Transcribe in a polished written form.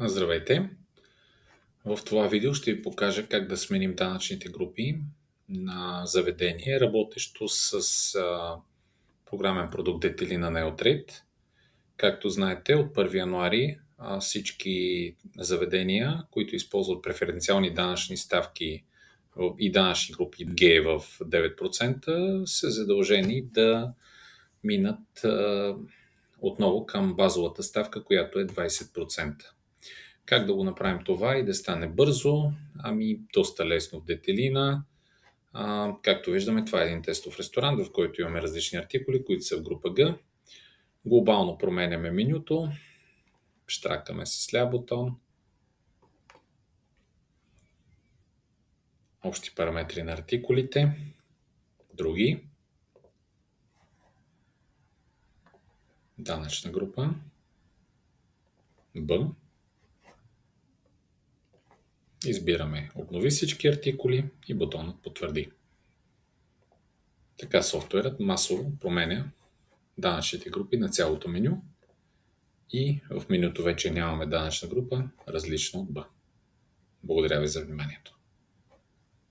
Здравейте! В това видео ще ви покажа как да сменим данъчните групи на заведение, работещо с програмен продукт Детели на Neotrade. Както знаете, от 1 януари всички заведения, които използват преференциални данъчни ставки и данъчни групи Г в 9%, са задължени да минат отново към базовата ставка, която е 20%. Как да го направим това и да стане бързо? Доста лесно в Детелина. Както виждаме, това е един тестов ресторант, в който имаме различни артикули, които са в група Г. Глобално променяме менюто. Щракаме с ляв бутон. Общи параметри на артикулите. Други. Данъчна група. Б. Избираме обнови всички артикули и бутонът потвърди. Така софтуерът масово променя данъчните групи на цялото меню и в менюто вече нямаме данъчна група, различна от Б. Благодаря ви за вниманието.